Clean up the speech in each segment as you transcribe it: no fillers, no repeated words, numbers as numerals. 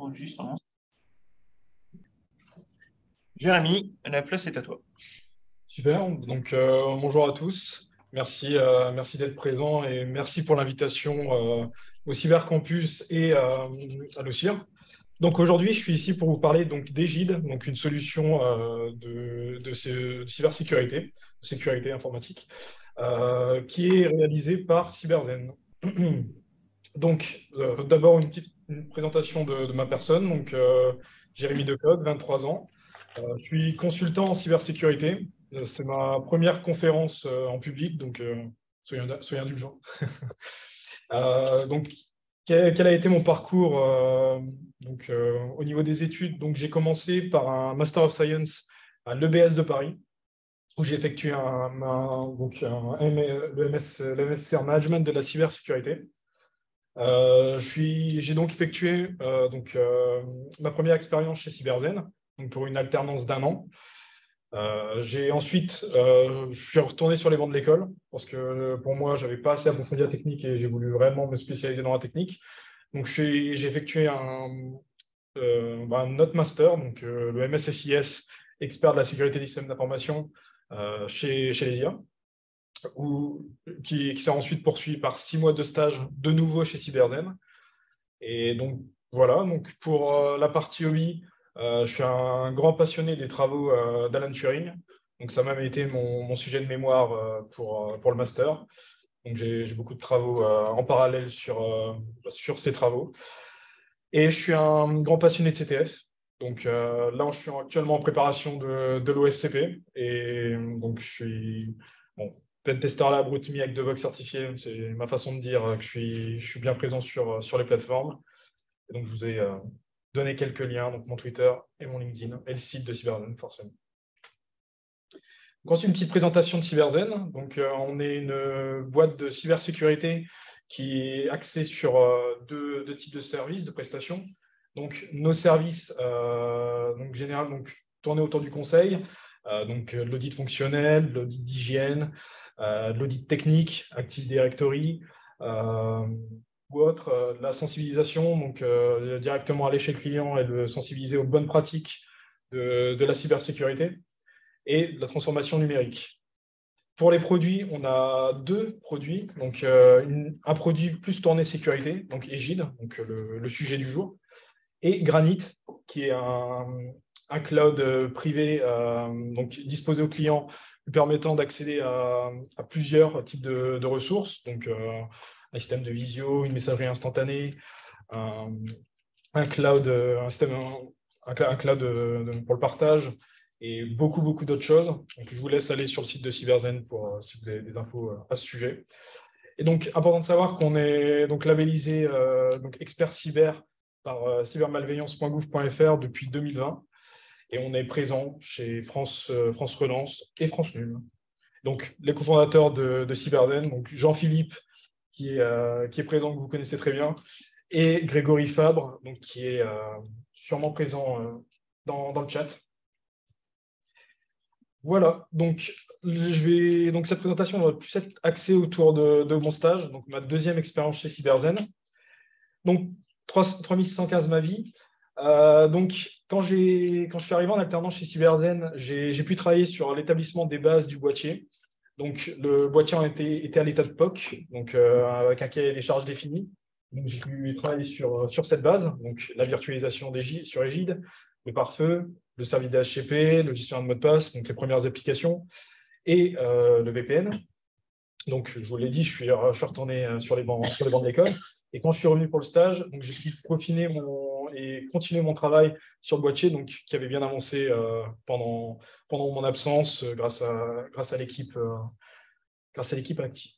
enregistrement. Jérémy, la place est à toi. Super, donc bonjour à tous. Merci, merci d'être présent et merci pour l'invitation au Cybercampus et à l'OCIR. Donc aujourd'hui, je suis ici pour vous parler donc d'Egide, donc une solution de cybersécurité, de sécurité informatique, qui est réalisée par Cyberzen. Donc d'abord une présentation de ma personne, donc Jérémy Decode, 23 ans. Je suis consultant en cybersécurité. C'est ma première conférence en public, donc soyez indulgents. Donc, quel a été mon parcours au niveau des études? Donc, j'ai commencé par un Master of Science à l'EBS de Paris, où j'ai effectué le MSc en Management de la cybersécurité. J'ai donc effectué ma première expérience chez Cyberzen, donc pour une alternance d'1 an. Je suis retourné sur les bancs de l'école parce que pour moi, j'avais pas assez approfondi la technique et j'ai voulu vraiment me spécialiser dans la technique. Donc, j'ai effectué un autre master, donc le MSSIS, expert de la sécurité des systèmes d'information chez les IA, qui s'est ensuite poursuivi par 6 mois de stage de nouveau chez Cyberzen. Et donc, voilà, donc pour la partie hobby, je suis un grand passionné des travaux d'Alan Turing. Donc, ça a même été mon sujet de mémoire pour le master. Donc, j'ai beaucoup de travaux en parallèle sur ces travaux. Et je suis un grand passionné de CTF. Donc, là, je suis actuellement en préparation de l'OSCP. Et donc, je suis pentester lab, Root.me avec Devox certifié. C'est ma façon de dire que je suis bien présent sur les plateformes. Et donc, je vous ai donné quelques liens, donc mon Twitter et mon LinkedIn et le site de Cyberzen, forcément. Donc, ensuite, une petite présentation de Cyberzen. Donc, on est une boîte de cybersécurité qui est axée sur deux types de services, de prestations. Donc, nos services tournés autour du conseil, l'audit fonctionnel, l'audit d'hygiène, l'audit technique, Active Directory, ou autre, la sensibilisation, donc directement aller chez le client et le sensibiliser aux bonnes pratiques de la cybersécurité et de la transformation numérique. Pour les produits, on a 2 produits. Donc, un produit plus tourné sécurité, donc Egide, donc le sujet du jour, et Granite, qui est un cloud privé donc disposé aux clients, lui permettant d'accéder à plusieurs types de ressources. Donc, un système de visio, une messagerie instantanée, un cloud, un cloud pour le partage et beaucoup d'autres choses. Donc, je vous laisse aller sur le site de Cyberzen pour si vous avez des infos à ce sujet. Et donc, important de savoir qu'on est donc labellisé donc expert cyber par cybermalveillance.gouv.fr depuis 2020 et on est présent chez France Relance et France Num. Donc, les cofondateurs de Cyberzen, donc Jean-Philippe qui est présent, que vous connaissez très bien, et Grégory Fabre, donc, qui est sûrement présent dans le chat. Voilà, donc cette présentation va plus être axée autour de mon stage, donc ma deuxième expérience chez Cyberzen. Donc 3615 ma vie. Donc quand je suis arrivé en alternance chez Cyberzen, j'ai pu travailler sur l'établissement des bases du boîtier. Donc le boîtier était à l'état de POC, donc avec un cahier des charges défini. Donc j'ai pu travailler sur cette base, donc la virtualisation sur Egide, le pare-feu, le service DHCP, le gestionnaire de mot de passe, donc les premières applications, et le VPN. Donc, je vous l'ai dit, je suis retourné sur les bancs de l'école. Et quand je suis revenu pour le stage, j'ai pu peaufiner et continuer mon travail sur le boîtier, donc, qui avait bien avancé pendant mon absence grâce à l'équipe active.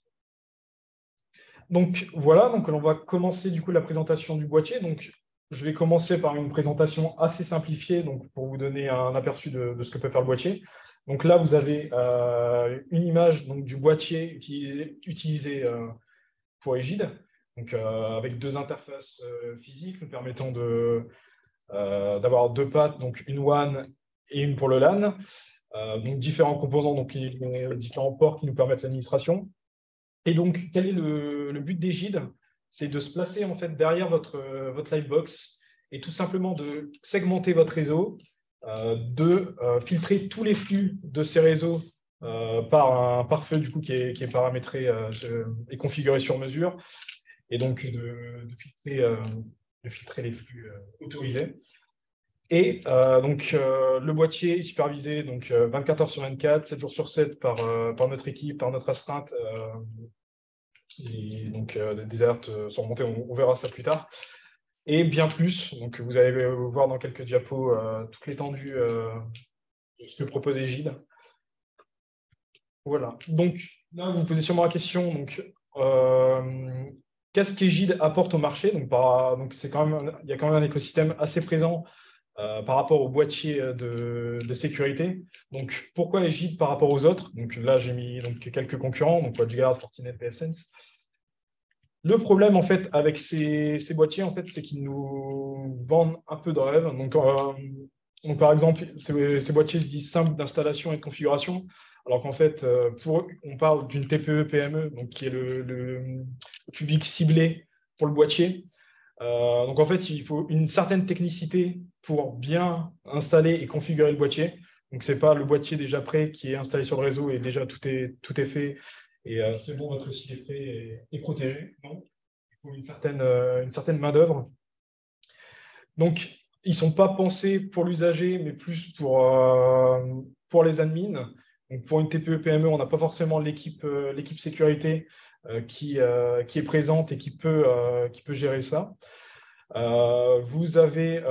Donc, voilà, donc on va commencer du coup la présentation du boîtier. Donc, je vais commencer par une présentation assez simplifiée donc, pour vous donner un aperçu de ce que peut faire le boîtier. Donc là, vous avez une image donc, du boîtier utilisé pour Egide, donc, avec 2 interfaces physiques nous permettant d'avoir 2 pattes, donc une WAN et une pour le LAN. Donc différents composants, donc les différents ports qui nous permettent l'administration. Et donc, quel est le but d'Egide? C'est de se placer en fait derrière votre Livebox est tout simplement de segmenter votre réseau, de filtrer tous les flux de ces réseaux par un pare-feu du coup, qui est paramétré et configuré sur mesure, et donc de filtrer les flux autorisés. Et le boîtier est supervisé donc, 24 heures sur 24, 7 jours sur 7 par notre équipe, par notre astreinte. Et donc, des alertes sont remontées, on verra ça plus tard. Et bien plus, donc vous allez voir dans quelques diapos toute l'étendue de ce que propose Egide. Voilà. Donc là, vous vous posez sûrement la question, donc, qu'est-ce qu'Egide apporte au marché? Donc, il y a quand même un écosystème assez présent par rapport au boîtier de sécurité. Donc, pourquoi Egide par rapport aux autres? Donc là, j'ai mis donc, quelques concurrents, donc WatchGuard, Fortinet, pfSense. Le problème, en fait, avec ces boîtiers, en fait, c'est qu'ils nous vendent un peu de rêve. Donc par exemple, ces boîtiers se disent simples d'installation et de configuration, alors qu'en fait, pour eux, on parle d'une TPE-PME, donc qui est le public ciblé pour le boîtier. Donc en fait, il faut une certaine technicité pour bien installer et configurer le boîtier. Donc ce n'est pas le boîtier déjà prêt qui est installé sur le réseau et déjà tout est fait et c'est bon, votre site est prêt et protégé. Non, il faut une certaine main-d'œuvre. Donc ils ne sont pas pensés pour l'usager, mais plus pour les admins. Donc pour une TPE-PME, on n'a pas forcément l'équipe sécurité qui est présente et qui peut gérer ça. Vous avez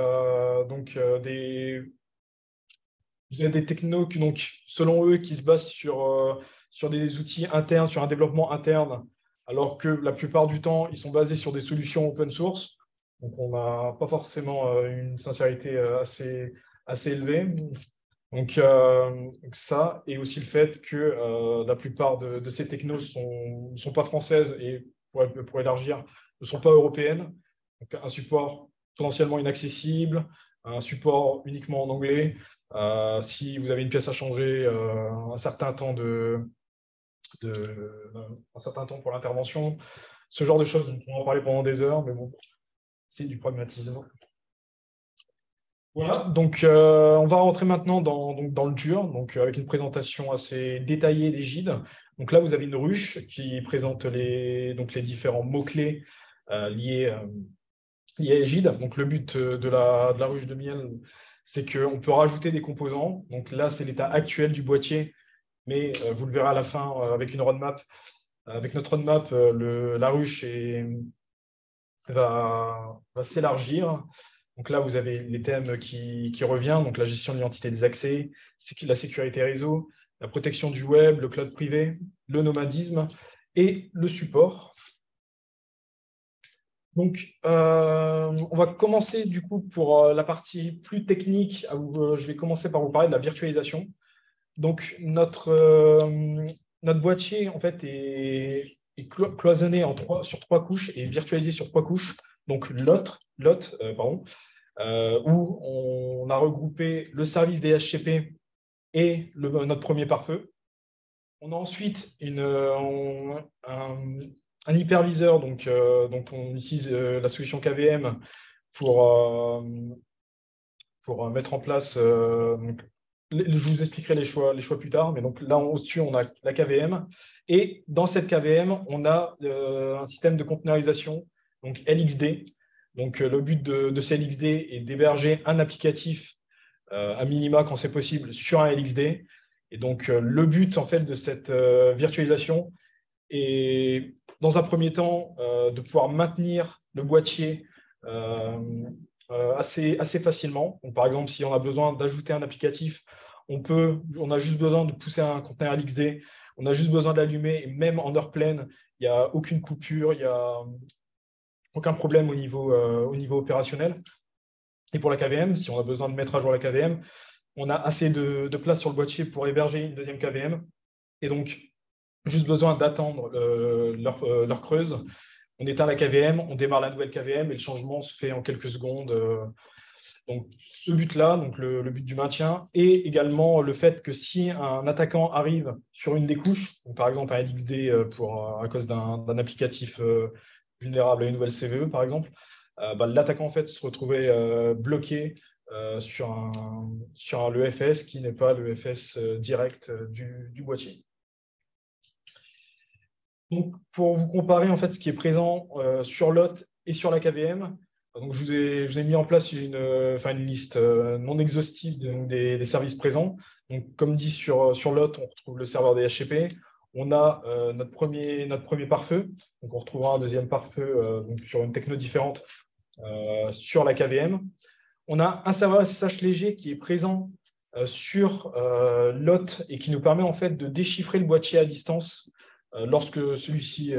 des technos qui, donc, selon eux, qui se basent sur des outils internes, sur un développement interne, alors que la plupart du temps, ils sont basés sur des solutions open source. Donc, on n'a pas forcément une sincérité assez élevée. Donc, ça, et aussi le fait que la plupart de ces technos ne sont pas françaises et, pour élargir, ne sont pas européennes. Donc, un support potentiellement inaccessible, un support uniquement en anglais. Si vous avez une pièce à changer, un certain temps pour l'intervention, ce genre de choses, on pourra en parler pendant des heures, mais bon, c'est du pragmatisme. Voilà, donc on va rentrer maintenant dans le dur, donc avec une présentation assez détaillée d'Egide. Donc là, vous avez une ruche qui présente les différents mots-clés liés à Egide. Donc le but de la ruche de miel, c'est qu'on peut rajouter des composants. Donc là, c'est l'état actuel du boîtier, mais vous le verrez à la fin avec une roadmap. Avec notre roadmap, la ruche va s'élargir. Donc là, vous avez les thèmes qui reviennent, donc la gestion de l'identité des accès, la sécurité réseau, la protection du web, le cloud privé, le nomadisme et le support. Donc, on va commencer du coup pour la partie plus technique. Je vais commencer par vous parler de la virtualisation. Donc, notre boîtier en fait est cloisonné sur 3 couches et virtualisé sur 3 couches. Donc, où on a regroupé le service DHCP et notre premier pare-feu. On a ensuite un hyperviseur, donc on utilise la solution KVM pour mettre en place. Je vous expliquerai les choix plus tard, mais donc là au-dessus, on a la KVM. Et dans cette KVM, on a un système de conteneurisation, donc LXD. Donc le but de ces LXD est d'héberger un applicatif à minima quand c'est possible sur un LXD. Et donc le but en fait de cette virtualisation est dans un premier temps de pouvoir maintenir le boîtier assez facilement. Donc, par exemple, si on a besoin d'ajouter un applicatif, on a juste besoin de pousser un conteneur LXD, on a juste besoin de l'allumer, et même en heure pleine, il n'y a aucune coupure, il n'y a aucun problème au niveau opérationnel. Et pour la KVM, si on a besoin de mettre à jour la KVM, on a assez de place sur le boîtier pour héberger une deuxième KVM. Et donc, juste besoin d'attendre l'heure creuse. On éteint la KVM, on démarre la nouvelle KVM et le changement se fait en quelques secondes. Donc, ce but-là, donc le but du maintien, et également le fait que si un attaquant arrive sur une des couches, donc par exemple un LXD à cause d'un applicatif vulnérable à une nouvelle CVE, par exemple, l'attaquant en fait se retrouvait bloqué sur l'EFS qui n'est pas l'EFS direct du boîtier. Donc, pour vous comparer en fait ce qui est présent sur l'OT et sur la KVM, donc je vous ai mis en place une liste non exhaustive des services présents. Donc, comme dit sur l'OT, on retrouve le serveur DHCP. On a notre premier pare-feu. Donc, on retrouvera un deuxième pare-feu donc sur une techno différente sur la KVM. On a un serveur SSH léger qui est présent sur l'OT et qui nous permet en fait de déchiffrer le boîtier à distance lorsque celui-ci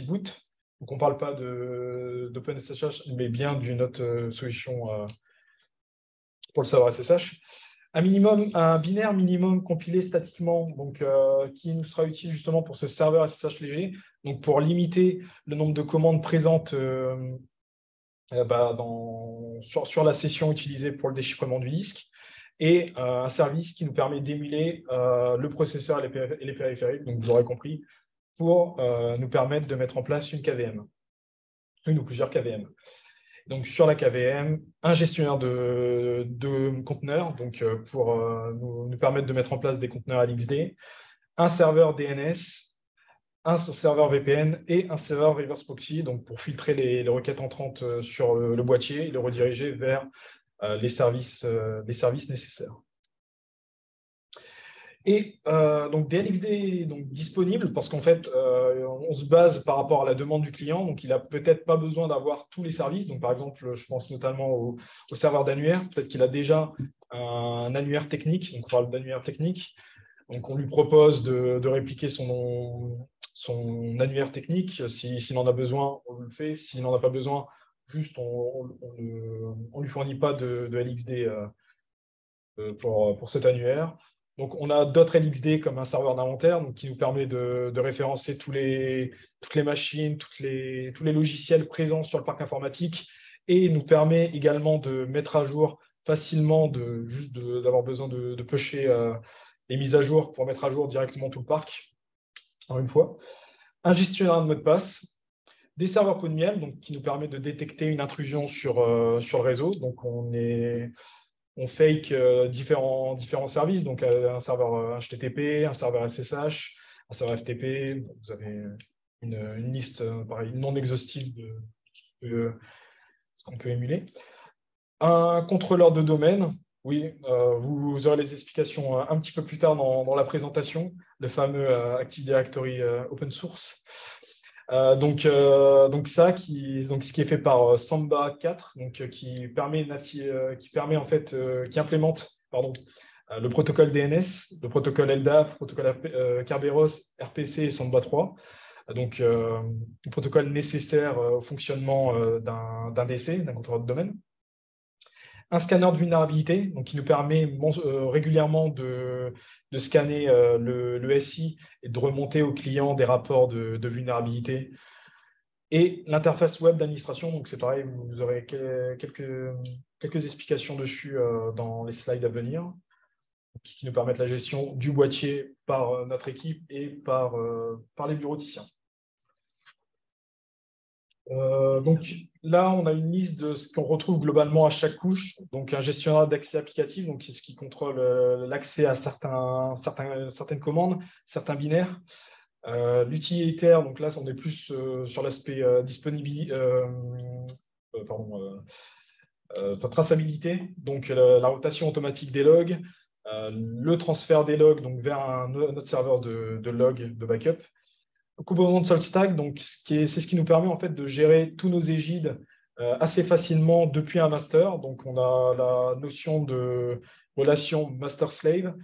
boot. Donc, on ne parle pas d'OpenSSH, mais bien d'une autre solution pour le serveur SSH. Un binaire minimum compilé statiquement, donc, qui nous sera utile justement pour ce serveur SSH léger, donc pour limiter le nombre de commandes présentes sur la session utilisée pour le déchiffrement du disque, et un service qui nous permet d'émuler le processeur et les périphériques, donc vous aurez compris, pour nous permettre de mettre en place une KVM, une ou plusieurs KVM. Donc sur la KVM, un gestionnaire de conteneurs, donc pour nous permettre de mettre en place des conteneurs LXD, un serveur DNS, un serveur VPN et un serveur reverse proxy, donc pour filtrer les requêtes entrantes sur le boîtier et le rediriger vers les services nécessaires. Et donc des LXD donc, disponibles parce qu'en fait, on se base par rapport à la demande du client. Donc, il n'a peut-être pas besoin d'avoir tous les services. Donc, par exemple, je pense notamment au serveur d'annuaire. Peut-être qu'il a déjà un annuaire technique. Donc, on parle d'annuaire technique. Donc, on lui propose de répliquer son annuaire technique. S'il en a besoin, on le fait. S'il n'en a pas besoin, juste on ne lui fournit pas de LXD pour cet annuaire. Donc, on a d'autres LXD comme un serveur d'inventaire qui nous permet de référencer toutes les machines, tous les logiciels présents sur le parc informatique et nous permet également de mettre à jour facilement, d'avoir besoin de pusher les mises à jour pour mettre à jour directement tout le parc en une fois. Un gestionnaire de mot de passe, des serveurs pot de miel qui nous permet de détecter une intrusion sur le réseau. Donc, on fake différents services, donc un serveur HTTP, un serveur SSH, un serveur FTP. Vous avez une liste pareil, non exhaustive de ce qu'on peut émuler. Un contrôleur de domaine. Oui, vous aurez les explications un petit peu plus tard dans la présentation, le fameux Active Directory open source. Donc ce qui est fait par Samba 4, qui implémente le protocole DNS, le protocole LDAP, le protocole Kerberos, RPC et Samba 3. Donc le protocole nécessaire au fonctionnement d'un DC, d'un contrôleur de domaine. Un scanner de vulnérabilité, qui nous permet régulièrement de scanner le SI et de remonter au client des rapports de vulnérabilité. Et l'interface web d'administration, donc c'est pareil, vous aurez quelques explications dessus dans les slides à venir, qui nous permettent la gestion du boîtier par notre équipe et par les bureauticiens. Donc là, on a une liste de ce qu'on retrouve globalement à chaque couche. Donc un gestionnaire d'accès applicatif, donc c'est ce qui contrôle l'accès à certaines commandes, certains binaires. L'utilitaire, donc là, on est plus sur l'aspect traçabilité, donc la rotation automatique des logs, le transfert des logs donc, vers un autre serveur de log, de backup. Composant de SaltStack, donc c'est ce qui nous permet en fait de gérer tous nos égides assez facilement depuis un master. Donc on a la notion de relation master-slave,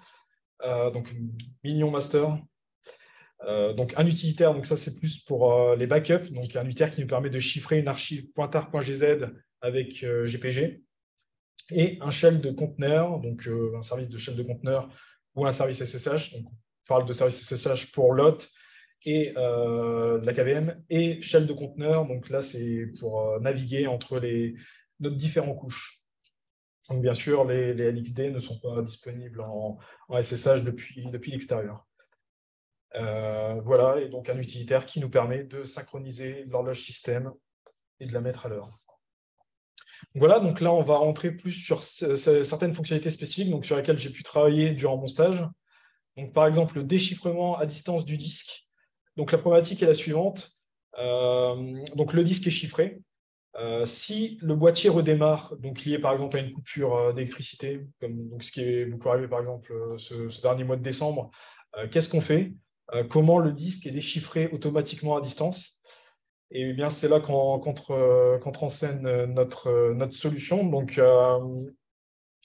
donc mignon master. Donc un utilitaire, donc ça c'est plus pour les backups, donc un utilitaire qui nous permet de chiffrer une archive pointard.gz avec GPG, et un shell de conteneur, donc un service de shell de conteneur ou un service SSH. Donc on parle de service SSH pour l'hôte et la KVM, et shell de conteneur, donc là c'est pour naviguer entre nos différentes couches. Donc bien sûr, les LXD ne sont pas disponibles en SSH depuis l'extérieur. Voilà, et donc un utilitaire qui nous permet de synchroniser l'horloge système et de la mettre à l'heure. Voilà, donc là, on va rentrer plus sur certaines fonctionnalités spécifiques donc sur lesquelles j'ai pu travailler durant mon stage. Donc, par exemple, le déchiffrement à distance du disque. Donc, la problématique est la suivante. Donc, le disque est chiffré. Si le boîtier redémarre, donc lié par exemple à une coupure d'électricité, comme donc, ce qui est beaucoup arrivé par exemple ce dernier mois de décembre, qu'est-ce qu'on fait? Comment le disque est déchiffré automatiquement à distance? Et bien, c'est là qu'entre en scène notre solution. Donc, je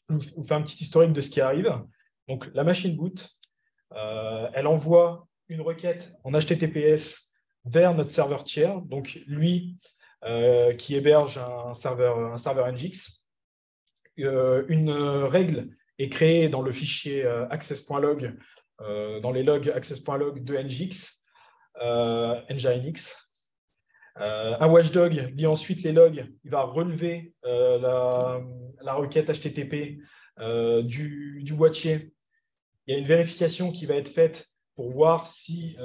vous fais un petit historique de ce qui arrive. Donc, la machine boot, elle envoie une requête en HTTPS vers notre serveur tiers, donc lui qui héberge un serveur Nginx. Une règle est créée dans le fichier access.log, dans les logs access.log de Nginx. Un watchdog lit ensuite les logs, il va relever la requête HTTP du boîtier. Il y a une vérification qui va être faite pour voir si,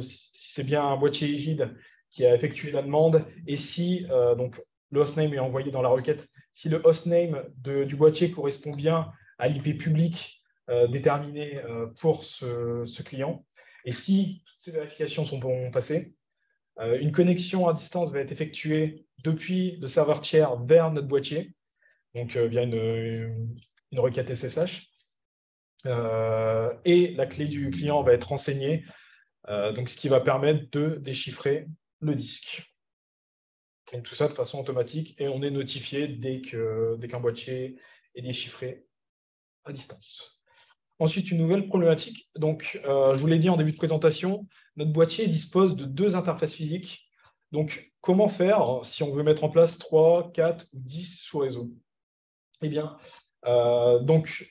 si c'est bien un boîtier égide qui a effectué la demande et si donc, le hostname est envoyé dans la requête, si le hostname du boîtier correspond bien à l'IP public déterminé pour ce client. Et si toutes ces vérifications sont bon passées, une connexion à distance va être effectuée depuis le serveur tiers vers notre boîtier, donc via une requête SSH. Et la clé du client va être renseignée, donc ce qui va permettre de déchiffrer le disque. Donc tout ça de façon automatique et on est notifié dès qu'un boîtier est déchiffré à distance. Ensuite, une nouvelle problématique. Donc, je vous l'ai dit en début de présentation, notre boîtier dispose de 2 interfaces physiques. Donc, comment faire si on veut mettre en place 3, 4 ou 10 sous-réseaux? Eh bien, donc,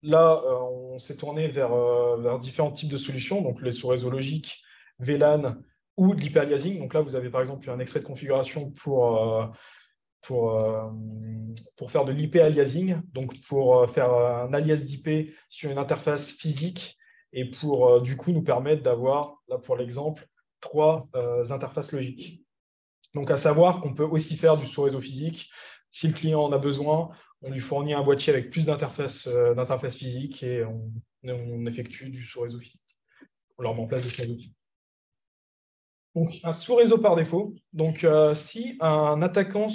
là, on s'est tourné vers différents types de solutions, donc les sous-réseaux logiques, VLAN ou de l'hyperaliasing. Donc là, vous avez par exemple un extrait de configuration pour faire de l'IP aliasing, donc pour faire un alias d'IP sur une interface physique et pour du coup nous permettre d'avoir, là pour l'exemple, 3 interfaces logiques. Donc à savoir qu'on peut aussi faire du sous-réseau physique. Si le client en a besoin, on lui fournit un boîtier avec plus d'interfaces physiques et on effectue du sous-réseau physique. On leur met en place des sous-réseaux physiques. Donc, un sous-réseau par défaut. Donc, si un attaquant,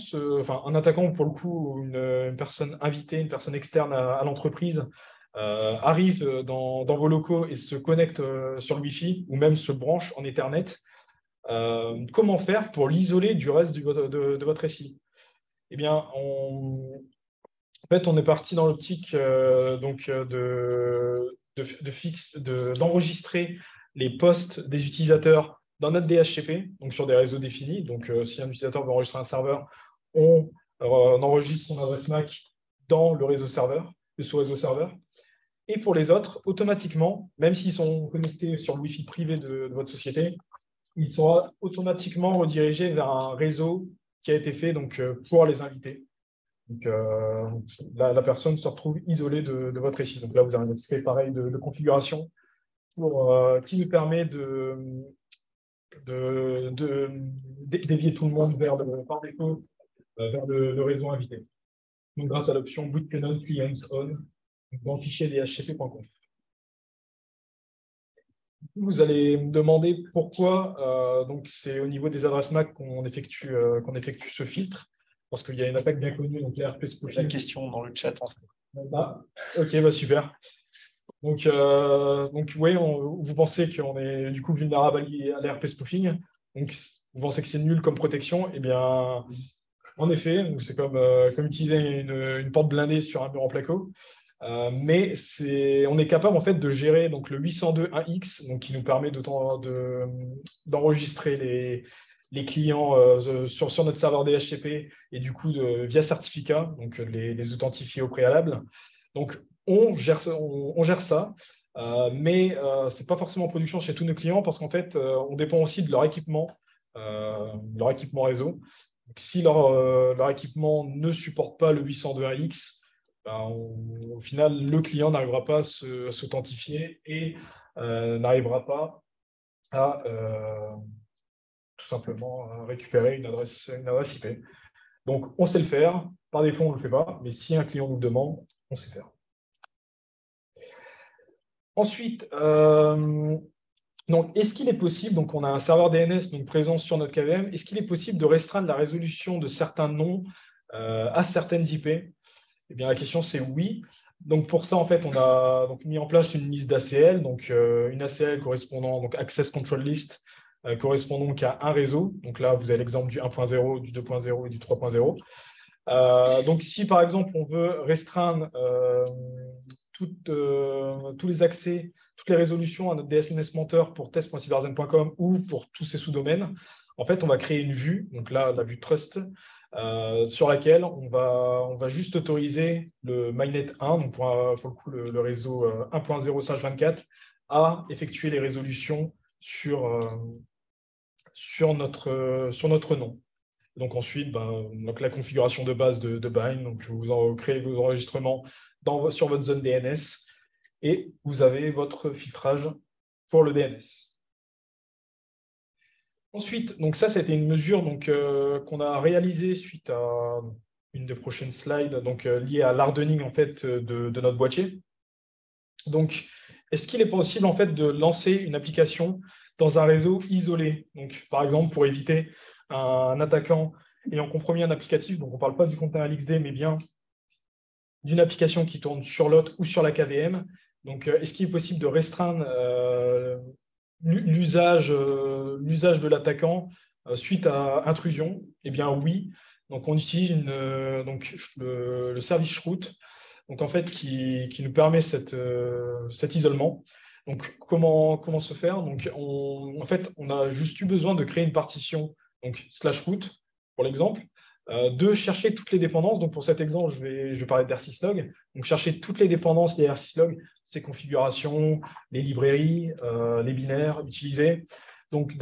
un attaquant pour le coup, une personne invitée, une personne externe à l'entreprise, arrive dans vos locaux et se connecte sur le Wi-Fi ou même se branche en Ethernet, comment faire pour l'isoler du reste de votre SI? Eh bien, en fait, on est parti dans l'optique d'enregistrer les postes des utilisateurs dans notre DHCP, donc sur des réseaux définis. Donc, si un utilisateur veut enregistrer un serveur, on enregistre son adresse MAC dans le réseau serveur, le sous-réseau serveur. Et pour les autres, automatiquement, même s'ils sont connectés sur le Wi-Fi privé de votre société, il sera automatiquement redirigé vers un réseau qui a été fait donc, pour les invités. Donc, la personne se retrouve isolée de votre SI. Donc là, vous avez un aspect pareil de configuration qui nous permet dévier tout le monde par défaut vers le réseau invité. Donc, grâce à l'option bootcannon client on dans le fichier dhcp.conf. Vous allez me demander pourquoi donc c'est au niveau des adresses MAC qu'on effectue ce filtre, parce qu'il y a une attaque bien connue, donc l'ARP spoofing. La question dans le chat. Ah, ok, bah super. Donc oui, vous pensez qu'on est du coup vulnérable à l'ARP spoofing, donc vous pensez que c'est nul comme protection, eh bien, en effet, c'est comme utiliser une porte blindée sur un mur en placo. Mais on est capable en fait de gérer donc, le 802.1x, donc, qui nous permet d'enregistrer les clients sur notre serveur DHCP et du coup via certificat, donc les authentifier au préalable. Donc on gère ça, mais ce n'est pas forcément en production chez tous nos clients parce qu'en fait on dépend aussi de leur équipement réseau. Donc, si leur équipement ne supporte pas le 802.1x, au final, le client n'arrivera pas à s'authentifier et n'arrivera pas à tout simplement récupérer une adresse IP. Donc, on sait le faire. Par défaut, on ne le fait pas. Mais si un client nous le demande, on sait faire. Ensuite, donc, est-ce qu'il est possible, donc on a un serveur DNS donc, présent sur notre KVM, est-ce qu'il est possible de restreindre la résolution de certains noms à certaines IP? Eh bien, la question, c'est oui. Donc, pour ça, en fait, on a donc, mis en place une liste d'ACL, donc une ACL correspondant, donc Access Control List, correspondant donc à un réseau. Donc là, vous avez l'exemple du 1.0, du 2.0 et du 3.0. Donc, si par exemple, on veut restreindre tous les accès, toutes les résolutions à notre DSNS menteur pour test.cyberzen.com ou pour tous ces sous-domaines, en fait, on va créer une vue, donc là, la vue Trust, sur laquelle on va juste autoriser le MyNet 1, donc pour le coup, le réseau 1.0/24, à effectuer les résolutions sur notre nom. Donc ensuite, donc la configuration de base de Bind, donc vous créez vos enregistrements sur votre zone DNS et vous avez votre filtrage pour le DNS. Ensuite, donc ça, c'était une mesure qu'on a réalisée suite à une des prochaines slides, donc liée à l'hardening en fait de notre boîtier. Donc, est-ce qu'il est possible en fait de lancer une application dans un réseau isolé? Donc, par exemple, pour éviter un attaquant ayant compromis un applicatif, donc on ne parle pas du conteneur LXD, mais bien d'une application qui tourne sur l'hôte ou sur la KVM. Donc, est-ce qu'il est possible de restreindre l'usage de l'attaquant suite à intrusion? Eh bien, oui. Donc, on utilise donc, le service root, donc en fait, qui nous permet cet isolement. Donc, comment se faire? Donc, en fait, on a juste eu besoin de créer une partition, donc /root, pour l'exemple, de chercher toutes les dépendances. Donc, pour cet exemple, je vais parler d'R6log. Donc, chercher toutes les dépendances des R6log, ses configurations, les librairies, les binaires utilisés. Donc,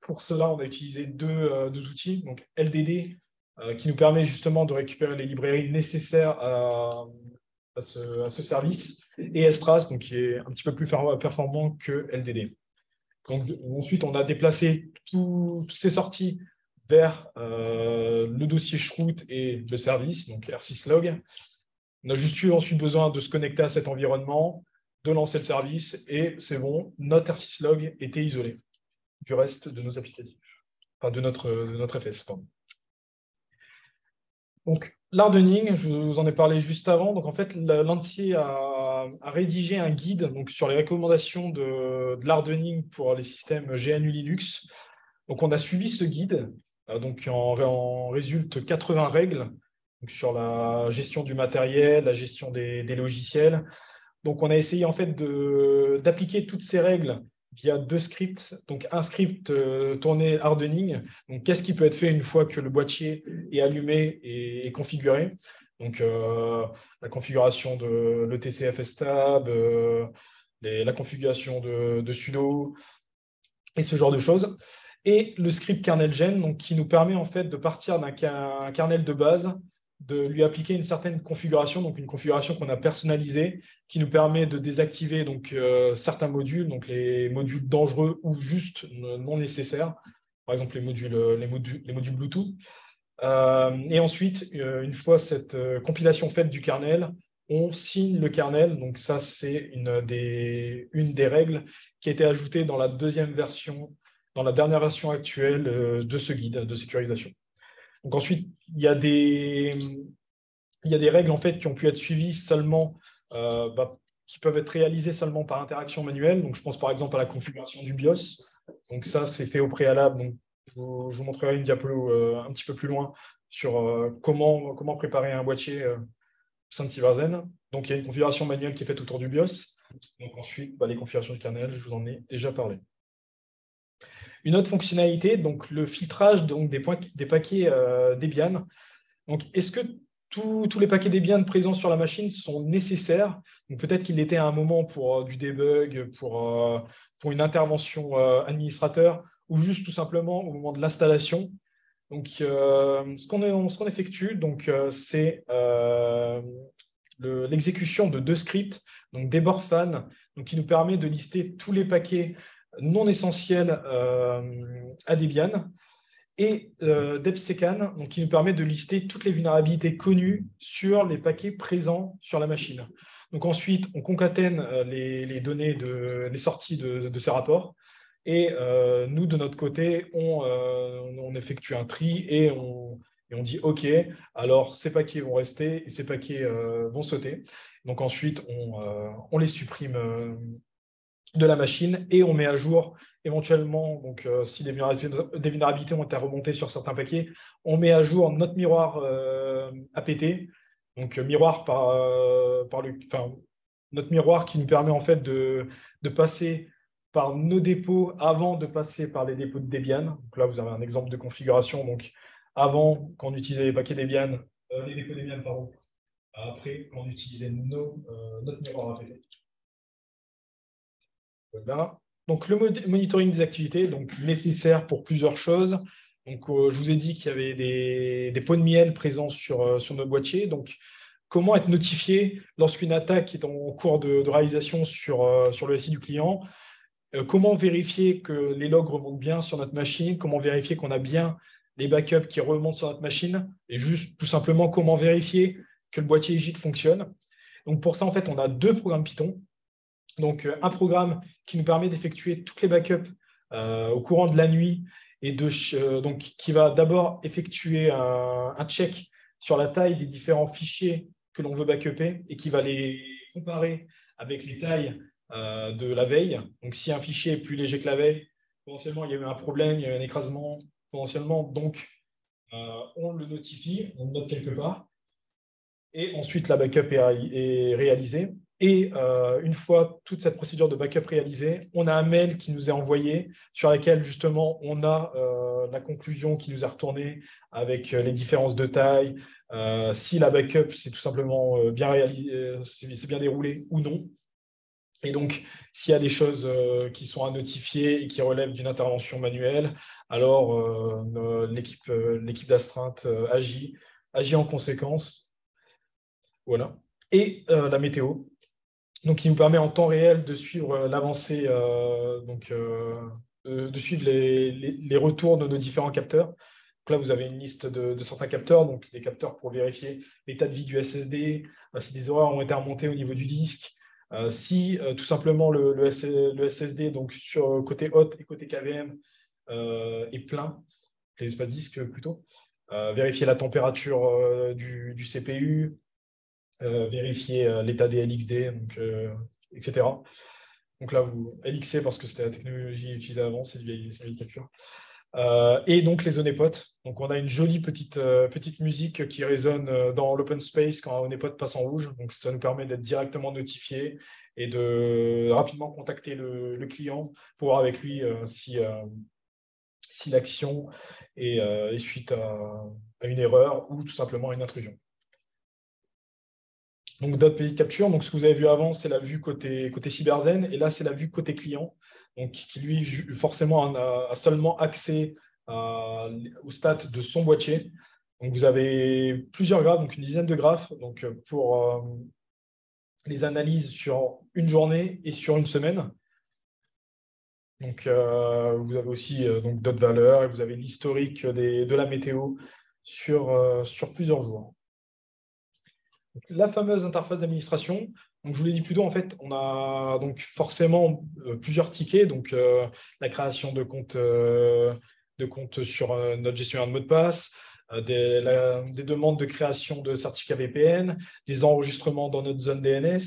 pour cela, on a utilisé deux outils. Donc, LDD, qui nous permet justement de récupérer les librairies nécessaires à ce service, et Estras, donc, qui est un petit peu plus performant que LDD. Donc, ensuite, on a déplacé toutes ces sorties vers le dossier chroot et le service, donc R6log. On a juste eu ensuite besoin de se connecter à cet environnement, de lancer le service, et c'est bon, notre R6log était isolé du reste de nos applicatifs, enfin de notre FS. Pardon. Donc, l'hardening, je vous en ai parlé juste avant. Donc, en fait, l'ANSI a rédigé un guide donc, sur les recommandations de l'hardening pour les systèmes GNU Linux. Donc, on a suivi ce guide. Donc, en résulte 80 règles donc, sur la gestion du matériel, la gestion des logiciels. Donc, on a essayé en fait d'appliquer toutes ces règles via deux scripts. Donc, un script tourné hardening. Donc, qu'est-ce qui peut être fait une fois que le boîtier est allumé et configuré? Donc, la configuration de l'ETC-FSTab, la configuration de sudo et ce genre de choses. Et le script kernel-gen, donc, qui nous permet en fait de partir d'un kernel de base, de lui appliquer une certaine configuration, donc une configuration qu'on a personnalisée, qui nous permet de désactiver donc, certains modules, donc les modules dangereux ou juste non nécessaires, par exemple les modules Bluetooth. Et ensuite, une fois cette compilation faite du kernel, on signe le kernel. Donc ça, c'est une des règles qui a été ajoutée dans la deuxième version, dans la dernière version actuelle de ce guide de sécurisation. Donc ensuite, il y a des règles en fait qui ont pu être suivies seulement, qui peuvent être réalisées seulement par interaction manuelle. Donc je pense par exemple à la configuration du BIOS. Donc ça, c'est fait au préalable. Donc, je vous montrerai une diapo un petit peu plus loin sur comment préparer un boîtier au sein de Cyberzen. Donc il y a une configuration manuelle qui est faite autour du BIOS. Donc ensuite, les configurations du kernel, je vous en ai déjà parlé. Une autre fonctionnalité, donc le filtrage donc, des paquets Debian. Donc, est-ce que tous les paquets Debian présents sur la machine sont nécessaires? Peut-être qu'il l'était à un moment pour du debug, pour une intervention administrateur, ou juste tout simplement au moment de l'installation. Donc, ce qu'on effectue, c'est l'exécution de deux scripts, donc debor-fan, qui nous permet de lister tous les paquets non essentiels à Debian. et DepSecan, donc qui nous permet de lister toutes les vulnérabilités connues sur les paquets présents sur la machine. Donc ensuite, on concatène les données, les sorties de ces rapports. Et nous, de notre côté, on effectue un tri et on dit OK, alors ces paquets vont rester et ces paquets vont sauter. Donc ensuite, on les supprime de la machine et on met à jour éventuellement, donc si des vulnérabilités ont été remontées sur certains paquets, on met à jour notre miroir APT, donc miroir notre miroir qui nous permet en fait de passer par nos dépôts avant de passer par les dépôts de Debian. Donc là, vous avez un exemple de configuration. Donc avant, quand on utilisait les paquets Debian, les dépôts Debian, pardon. Après, quand on utilisait notre miroir APT. Voilà. Donc, le monitoring des activités, donc nécessaire pour plusieurs choses. Donc, je vous ai dit qu'il y avait des pots de miel présents sur nos boîtiers. Donc, comment être notifié lorsqu'une attaque est en cours de réalisation sur le SI du client? Comment vérifier que les logs remontent bien sur notre machine? Comment vérifier qu'on a bien les backups qui remontent sur notre machine? Et juste, tout simplement, comment vérifier que le boîtier IGIT fonctionne? Donc, pour ça, en fait, on a 2 programmes Python. Donc, un programme qui nous permet d'effectuer toutes les backups au courant de la nuit et donc, qui va d'abord effectuer un check sur la taille des différents fichiers que l'on veut backuper et qui va les comparer avec les tailles de la veille. Donc, si un fichier est plus léger que la veille, potentiellement, il y a eu un problème, il y a eu un écrasement, potentiellement, donc on le notifie, on le note quelque part. Et ensuite, la backup est réalisée. Et une fois toute cette procédure de backup réalisée, on a un mail qui nous est envoyé sur lequel justement on a la conclusion qui nous est retournée avec les différences de taille, si la backup c'est tout simplement bien réalisé, c'est bien déroulé ou non. Et donc, s'il y a des choses qui sont à notifier et qui relèvent d'une intervention manuelle, alors l'équipe d'astreinte agit en conséquence. Voilà. Et la météo, donc qui nous permet en temps réel de suivre l'avancée, de suivre les retours de nos différents capteurs. Donc là, vous avez une liste de certains capteurs, donc des capteurs pour vérifier l'état de vie du SSD, si des erreurs ont été remontées au niveau du disque, si tout simplement le SSD, donc sur côté hot et côté KVM, est plein, les espaces disques plutôt. Vérifier la température du CPU, vérifier l'état des LXD, donc, etc. Donc là, LXC parce que c'était la technologie utilisée avant, c'est vieille capture. Et donc les honeypots. Donc on a une jolie petite musique qui résonne dans l'open space quand un honeypot passe en rouge. Donc ça nous permet d'être directement notifié et de rapidement contacter le client pour voir avec lui si l'action est suite à une erreur ou tout simplement à une intrusion. Donc, d'autres petites captures. Donc, ce que vous avez vu avant, c'est la vue côté Cyberzen. Et là, c'est la vue côté client. Donc, qui lui, forcément, a seulement accès au stats de son boîtier. Donc, vous avez plusieurs graphes, donc une dizaine de graphes. Donc, pour les analyses sur une journée et sur une semaine. Donc, vous avez aussi donc d'autres valeurs et vous avez l'historique de la météo sur plusieurs jours. La fameuse interface d'administration. Donc, je vous l'ai dit plus tôt, en fait, on a donc forcément plusieurs tickets. Donc, la création de comptes sur notre gestionnaire de mot de passe, des demandes de création de certificats VPN, des enregistrements dans notre zone DNS.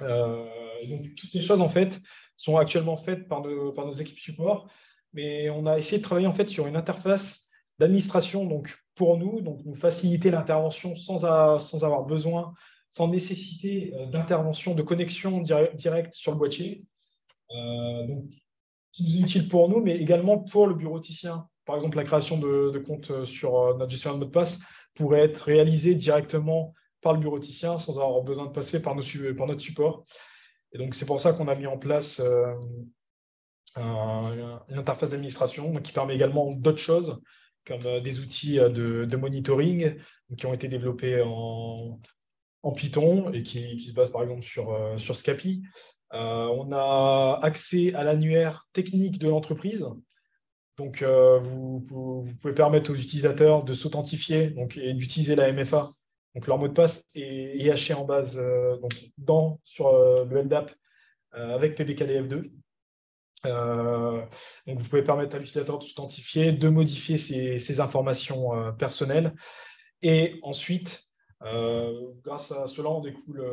Donc, toutes ces choses, en fait, sont actuellement faites par nos équipes support. Mais on a essayé de travailler, en fait, sur une interface d'administration, donc pour nous, donc nous faciliter l'intervention sans avoir besoin, sans nécessité d'intervention, de connexion directe sur le boîtier. Donc, qui nous est utile pour nous, mais également pour le bureauticien. Par exemple, la création de comptes sur notre gestionnaire de mot de passe pourrait être réalisée directement par le bureauticien sans avoir besoin de passer par notre support. Et donc, c'est pour ça qu'on a mis en place une interface d'administration qui permet également d'autres choses, comme des outils de monitoring qui ont été développés en Python et qui se basent par exemple sur Scapy. On a accès à l'annuaire technique de l'entreprise. Donc, vous pouvez permettre aux utilisateurs de s'authentifier et d'utiliser la MFA. Donc, leur mot de passe est haché en base sur le LDAP avec PBKDF2. Donc, vous pouvez permettre à l'utilisateur de s'authentifier, de modifier ses informations personnelles. Et ensuite, grâce à cela, on découle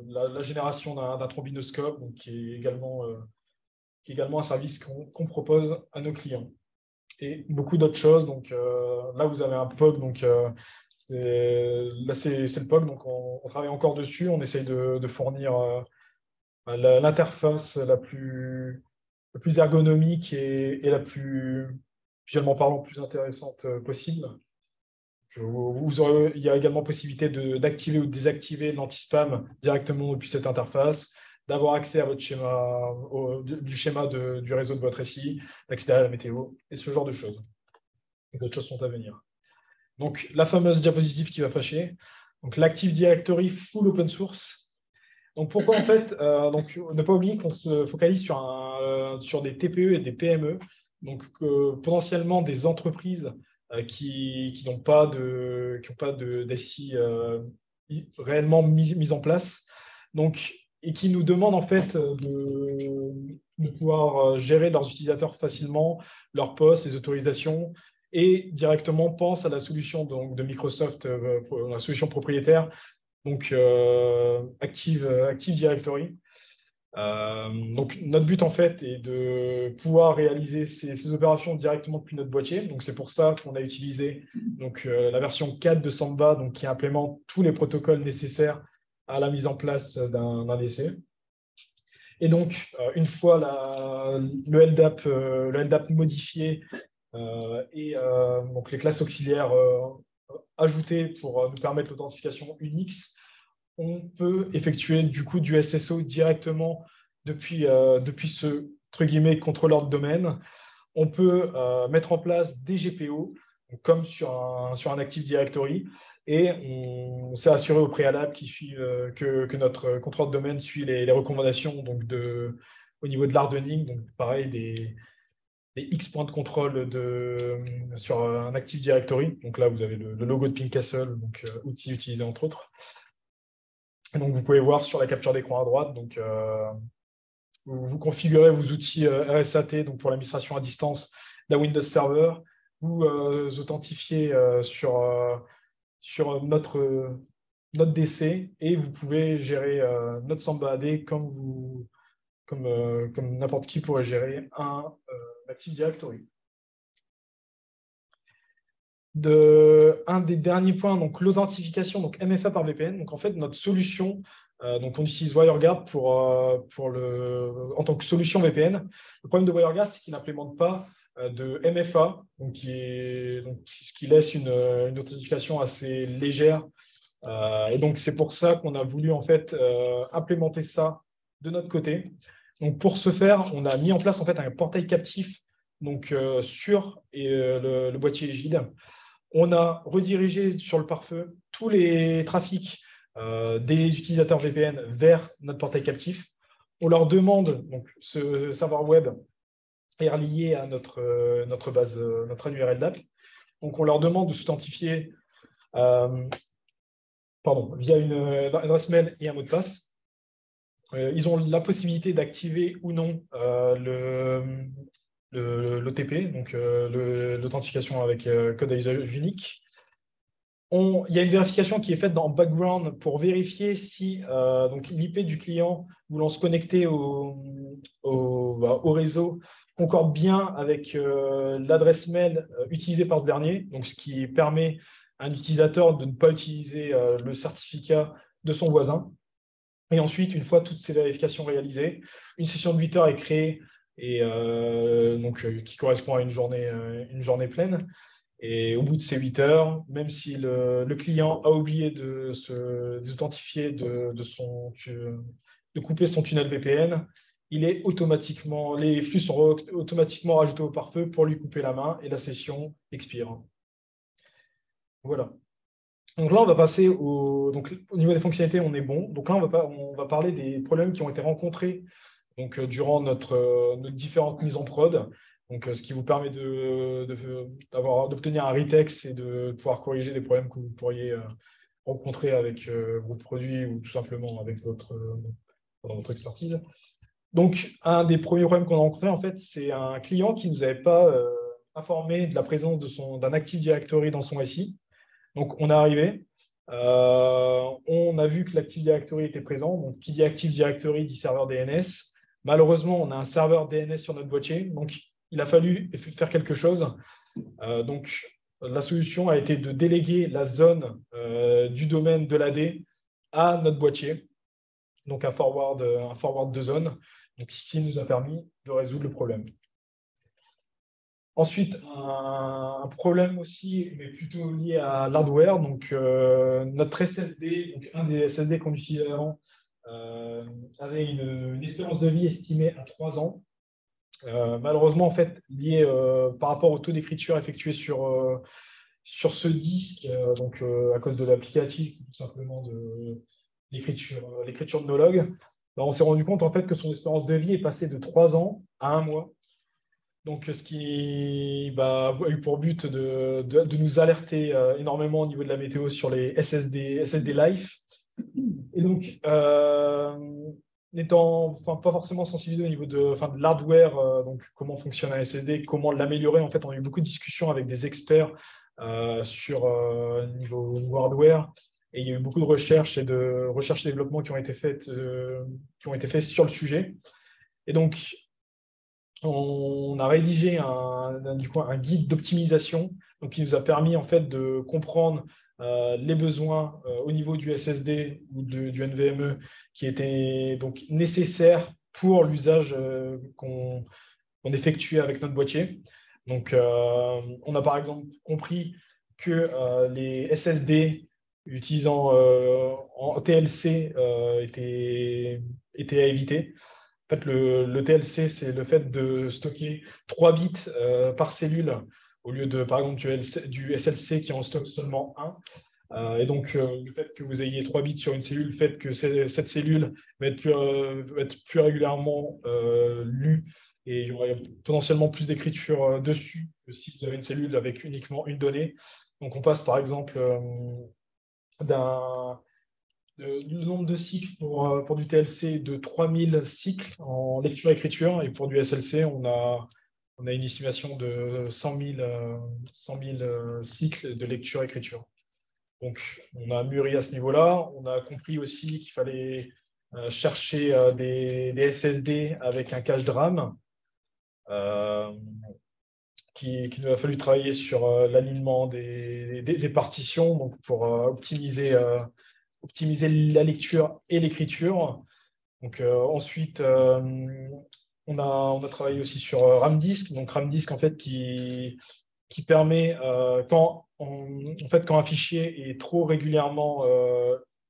la génération d'un trombinoscope, donc, qui est également un service qu'on propose à nos clients. Et beaucoup d'autres choses. Donc là, vous avez un POC. Donc c'est le POC. Donc on travaille encore dessus. On essaye de fournir l'interface la plus ergonomique et la plus, visuellement parlant, plus intéressante possible. Il y a également possibilité d'activer ou de désactiver l'anti-spam directement depuis cette interface, d'avoir accès à votre schéma, du schéma du réseau de votre SI, d'accéder à la météo et ce genre de choses. Et d'autres choses sont à venir. Donc, la fameuse diapositive qui va fâcher. Donc, l'Active Directory full open source. Donc, pourquoi en fait ne pas oublier qu'on se focalise sur des TPE et des PME, donc potentiellement des entreprises qui n'ont pas de SI réellement mis en place, donc, et qui nous demandent en fait de pouvoir gérer leurs utilisateurs facilement, leurs postes, les autorisations, et directement pensent à la solution de Microsoft, la solution propriétaire, donc Active Directory. Donc, notre but, en fait, est de pouvoir réaliser ces opérations directement depuis notre boîtier. Donc, c'est pour ça qu'on a utilisé la version 4 de Samba, donc, qui implémente tous les protocoles nécessaires à la mise en place d'un essai. Et donc, une fois le LDAP modifié et donc les classes auxiliaires ajoutées pour nous permettre l'authentification Unix, on peut effectuer du coup du SSO directement depuis ce entre guillemets, contrôleur de domaine. On peut mettre en place des GPO, comme sur un Active Directory, et on s'est assuré au préalable que notre contrôleur de domaine suit les recommandations au niveau de l'hardening. Donc, pareil, des X points de contrôle sur un Active Directory. Donc là, vous avez le logo de Pincastle, donc outil utilisé entre autres. Et donc, vous pouvez voir sur la capture d'écran à droite. Donc, vous configurez vos outils RSAT donc pour l'administration à distance d'un Windows Server. Vous authentifiez sur notre DC et vous pouvez gérer notre Samba AD comme n'importe qui pourrait gérer un Active Directory. Un des derniers points, donc l'authentification, donc MFA par VPN. Donc en fait, notre solution, donc on utilise WireGuard en tant que solution VPN. Le problème de WireGuard, c'est qu'il n'implémente pas de MFA, ce qui laisse une authentification assez légère. Et donc c'est pour ça qu'on a voulu en fait implémenter ça de notre côté. Donc pour ce faire, on a mis en place en fait un portail captif sur le boîtier Egide. On a redirigé sur le pare-feu tous les trafics des utilisateurs VPN vers notre portail captif. On leur demande, donc ce serveur web est relié à notre base, notre URL DAP. Donc on leur demande de s'authentifier via une adresse mail et un mot de passe. Ils ont la possibilité d'activer ou non l'OTP, donc l'authentification avec code à usage unique. Il y a une vérification qui est faite en background pour vérifier si l'IP du client voulant se connecter au réseau concorde bien avec l'adresse mail utilisée par ce dernier, donc ce qui permet à un utilisateur de ne pas utiliser le certificat de son voisin. Et ensuite, une fois toutes ces vérifications réalisées, une session de 8 heures est créée et qui correspond à une journée pleine. Et au bout de ces 8 heures, même si le client a oublié de se désauthentifier, de couper son tunnel VPN, les flux sont automatiquement rajoutés au pare-feu pour lui couper la main et la session expire. Voilà. Donc là, on va passer au niveau des fonctionnalités, on est bon. Donc là, on va parler des problèmes qui ont été rencontrés durant notre différentes mises en prod. Donc, ce qui vous permet d'obtenir un retext et de pouvoir corriger des problèmes que vous pourriez rencontrer avec votre produit ou tout simplement avec dans votre expertise. Donc, un des premiers problèmes qu'on a rencontré, en fait, c'est un client qui ne nous avait pas informé de la présence d'un Active Directory dans son SI. Donc, on est arrivé, on a vu que l'Active Directory était présent. Donc, qui dit Active Directory dit serveur DNS. Malheureusement, on a un serveur DNS sur notre boîtier. Donc, il a fallu faire quelque chose. Donc, la solution a été de déléguer la zone du domaine de l'AD à notre boîtier. Donc, un forward de zone, donc, ce qui nous a permis de résoudre le problème. Ensuite, un problème aussi, mais plutôt lié à l'hardware. Donc, notre SSD, donc un des SSD qu'on utilisait avant, avait une espérance de vie estimée à 3 ans. Malheureusement, en fait, lié par rapport au taux d'écriture effectué sur ce disque, donc à cause de l'applicatif, tout simplement de l'écriture de nos logs, ben, on s'est rendu compte en fait que son espérance de vie est passée de 3 ans à 1 mois. Donc, ce qui a eu pour but de nous alerter énormément au niveau de la météo sur les SSD Life. Et donc, n'étant pas forcément sensibilisé au niveau de l'hardware, donc comment fonctionne un SSD, comment l'améliorer, en fait, on a eu beaucoup de discussions avec des experts sur niveau hardware. Et il y a eu beaucoup de recherches et développement qui ont été faites sur le sujet. Et donc, on a rédigé un guide d'optimisation qui nous a permis en fait de comprendre les besoins au niveau du SSD ou du NVMe qui étaient donc nécessaires pour l'usage qu'on effectuait avec notre boîtier. Donc, on a par exemple compris que les SSD utilisant en TLC étaient à éviter. En fait, le TLC, c'est le fait de stocker 3 bits par cellule au lieu de, par exemple, du SLC qui en stocke seulement 1. Et donc, le fait que vous ayez 3 bits sur une cellule fait que cette cellule va être plus régulièrement lue et il y aura potentiellement plus d'écriture dessus que si vous avez une cellule avec uniquement une donnée. Donc, on passe par exemple le nombre de cycles pour du TLC de 3000 cycles en lecture-écriture et pour du SLC, on a une estimation de 100 000 cycles de lecture-écriture. Donc, on a mûri à ce niveau-là. On a compris aussi qu'il fallait chercher des SSD avec un cache de RAM. Qu'il nous a fallu travailler sur l'alignement des partitions donc pour optimiser la lecture et l'écriture. Donc, ensuite, on a travaillé aussi sur RAM-Disk. Donc, RAM-Disk, en fait, qui permet, quand un fichier est trop régulièrement,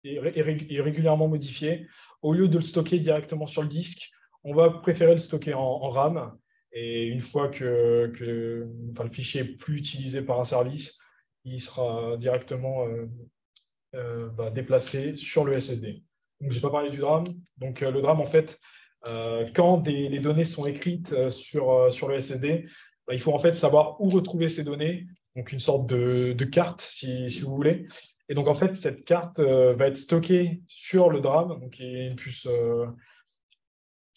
est régulièrement modifié, au lieu de le stocker directement sur le disque, on va préférer le stocker en RAM. Et une fois que le fichier est plus utilisé par un service, il sera directement déplacé sur le SSD. Donc, je n'ai pas parlé du DRAM. Donc, le DRAM, en fait, quand les données sont écrites sur le SSD, il faut en fait savoir où retrouver ces données, donc une sorte de carte, si vous voulez. Et donc, en fait, cette carte va être stockée sur le DRAM, donc il y a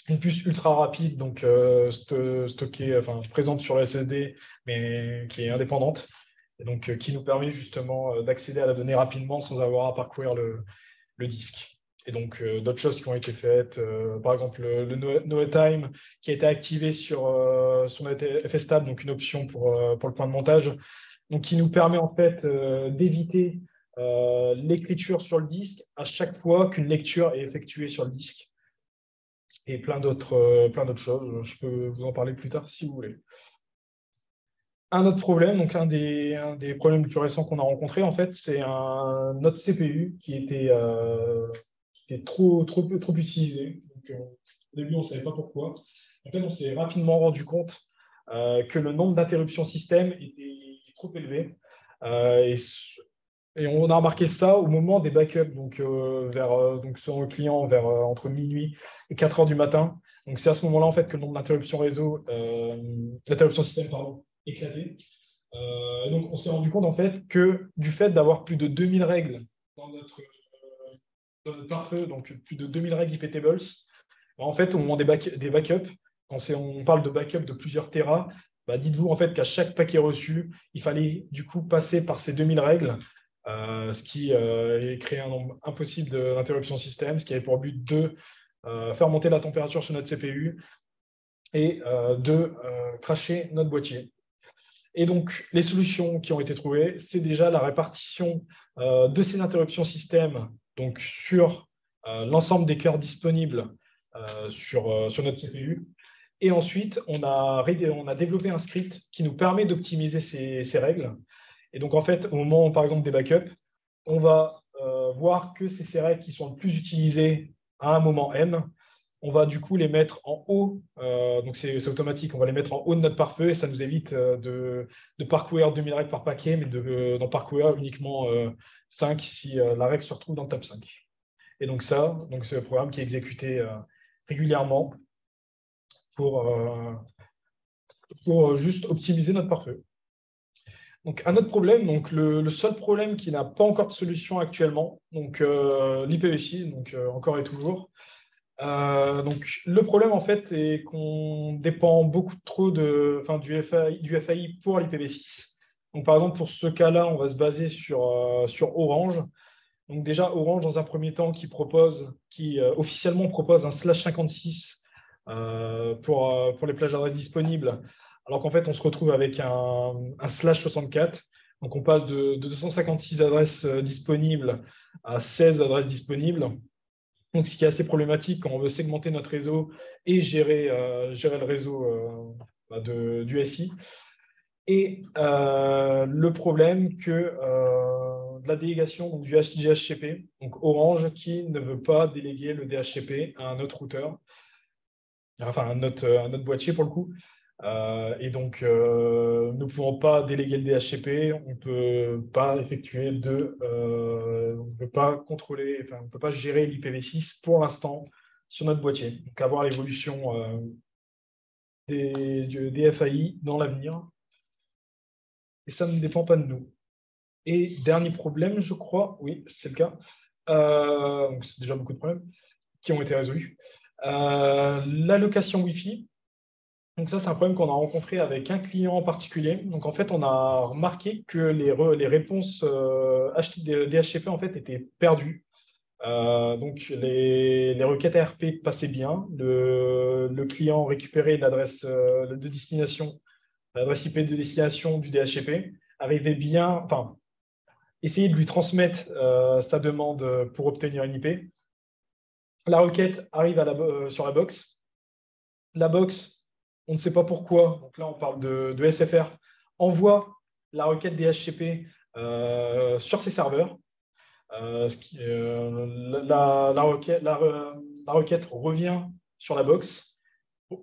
une puce ultra rapide, donc stockée, présente sur le SSD, mais qui est indépendante, et donc qui nous permet justement d'accéder à la donnée rapidement sans avoir à parcourir le disque. Et donc, d'autres choses qui ont été faites, par exemple le NoTime qui a été activé sur notre FSTab, donc une option pour le point de montage, donc qui nous permet en fait d'éviter l'écriture sur le disque à chaque fois qu'une lecture est effectuée sur le disque. Et plein d'autres choses. Je peux vous en parler plus tard si vous voulez. Un autre problème, donc un des problèmes plus récents qu'on a rencontré, en fait, c'est notre CPU qui était trop utilisé. Donc, au début, on ne savait pas pourquoi. En fait, on s'est rapidement rendu compte que le nombre d'interruptions système était trop élevé. Et on a remarqué ça au moment des backups, donc sur le client vers entre minuit et 4 heures du matin. Donc c'est à ce moment-là en fait que le nombre d'interruptions système pardon, éclatait. Donc on s'est rendu compte en fait que du fait d'avoir plus de 2000 règles dans notre pare-feu, donc plus de 2000 règles iptables, en fait au moment des backups, on parle de backup de plusieurs terras, bah, dites-vous en fait qu'à chaque paquet reçu, il fallait du coup passer par ces 2000 règles, ce qui crée un nombre impossible d'interruptions système, ce qui avait pour but de faire monter la température sur notre CPU et de crasher notre boîtier. Et donc, les solutions qui ont été trouvées, c'est déjà la répartition de ces interruptions système donc sur l'ensemble des cœurs disponibles sur notre CPU. Et ensuite, on a développé un script qui nous permet d'optimiser ces règles. Et donc, en fait, au moment, par exemple, des backups, on va voir que c'est ces règles qui sont le plus utilisées à un moment N. On va du coup les mettre en haut, donc c'est automatique, on va les mettre en haut de notre pare-feu et ça nous évite de parcourir 2000 règles par paquet, mais d'en parcourir uniquement 5 si la règle se retrouve dans le top 5. Et donc c'est le programme qui est exécuté régulièrement pour juste optimiser notre pare-feu. Donc, un autre problème, donc le seul problème qui n'a pas encore de solution actuellement, donc l'IPv6, donc encore et toujours. Donc, le problème en fait est qu'on dépend beaucoup trop du FAI pour l'IPv6. Donc, par exemple, pour ce cas-là, on va se baser sur Orange. Donc, déjà, Orange, dans un premier temps, qui officiellement propose un /56 pour les plages d'adresses disponibles, alors qu'en fait, on se retrouve avec un /64. Donc, on passe de 256 adresses disponibles à 16 adresses disponibles. Donc, ce qui est assez problématique quand on veut segmenter notre réseau et gérer le réseau du SI. Et le problème que de la délégation donc, du DHCP, donc Orange qui ne veut pas déléguer le DHCP à un autre routeur, enfin un autre boîtier pour le coup. Et donc, ne pouvant pas déléguer le DHCP, on ne peut pas on ne peut pas contrôler, enfin, on ne peut pas gérer l'IPv6 pour l'instant sur notre boîtier. Donc, avoir l'évolution des FAI dans l'avenir. Et ça ne dépend pas de nous. Et dernier problème, je crois, oui, c'est le cas. Donc, c'est déjà beaucoup de problèmes qui ont été résolus. L'allocation Wi-Fi. Donc ça, c'est un problème qu'on a rencontré avec un client en particulier. Donc en fait, on a remarqué que les réponses DHCP en fait étaient perdues. Donc les requêtes ARP passaient bien. Le client récupérait l'adresse de destination, l'adresse IP de destination du DHCP, arrivait bien, enfin, essayait de lui transmettre sa demande pour obtenir une IP. La requête arrive sur la box. La box, on ne sait pas pourquoi, donc là on parle de SFR, envoie la requête DHCP sur ses serveurs. La requête revient sur la box,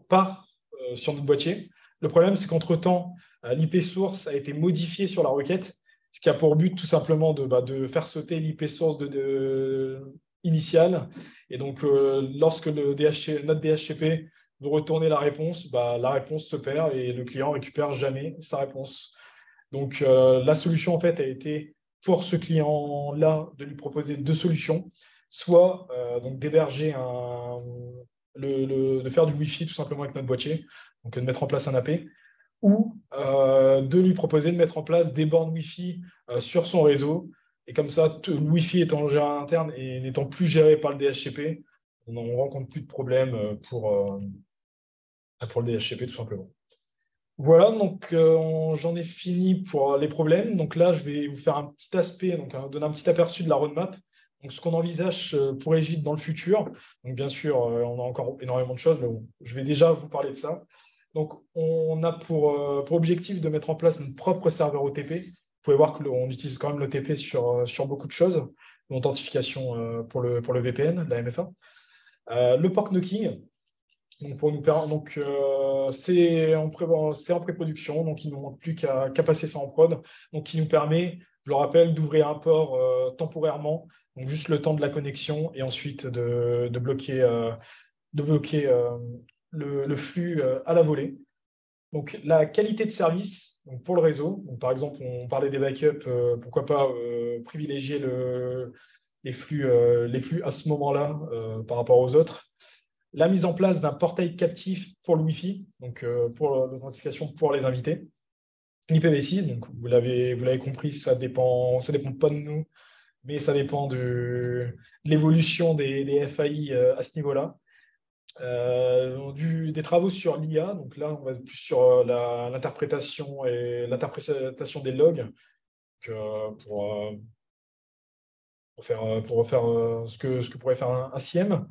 part sur notre boîtier. Le problème, c'est qu'entre-temps, l'IP source a été modifié sur la requête, ce qui a pour but tout simplement de faire sauter l'IP source initiale. Et donc, lorsque notre DHCP veut retourner la réponse se perd et le client récupère jamais sa réponse. Donc, la solution, en fait, a été pour ce client-là de lui proposer deux solutions. Soit donc d'héberger de faire du Wi-Fi tout simplement avec notre boîtier, donc de mettre en place un AP, ou de lui proposer de mettre en place des bornes Wi-Fi sur son réseau. Et comme ça, le Wi-Fi étant géré à l'interne et n'étant plus géré par le DHCP, on ne rencontre plus de problème pour le DHCP tout simplement. Voilà, donc j'en ai fini pour les problèmes. Donc là, je vais vous faire un petit aspect, donc donner un petit aperçu de la roadmap. Donc ce qu'on envisage pour Egid dans le futur. Donc bien sûr, on a encore énormément de choses, mais bon, je vais déjà vous parler de ça. Donc on a pour objectif de mettre en place notre propre serveur OTP. Vous pouvez voir qu'on utilise quand même l'OTP sur beaucoup de choses, l'authentification pour le VPN, la MFA. Le port knocking. Donc, c'est en pré-production, donc il ne manque plus qu'à passer ça en prod, donc qui nous permet je le rappelle, d'ouvrir un port temporairement, donc juste le temps de la connexion, et ensuite de bloquer, le flux à la volée. Donc, la qualité de service donc pour le réseau, donc, par exemple, on parlait des backups, pourquoi pas privilégier les flux à ce moment-là par rapport aux autres. La mise en place d'un portail captif pour le Wi-Fi, donc pour l'authentification pour les invités. l'IPv6, donc vous l'avez compris, ça dépend pas de nous, mais ça dépend de l'évolution des FAI à ce niveau-là. Des travaux sur l'IA, donc là on va plus sur l'interprétation des logs donc, pour faire ce que pourrait faire un SIEM.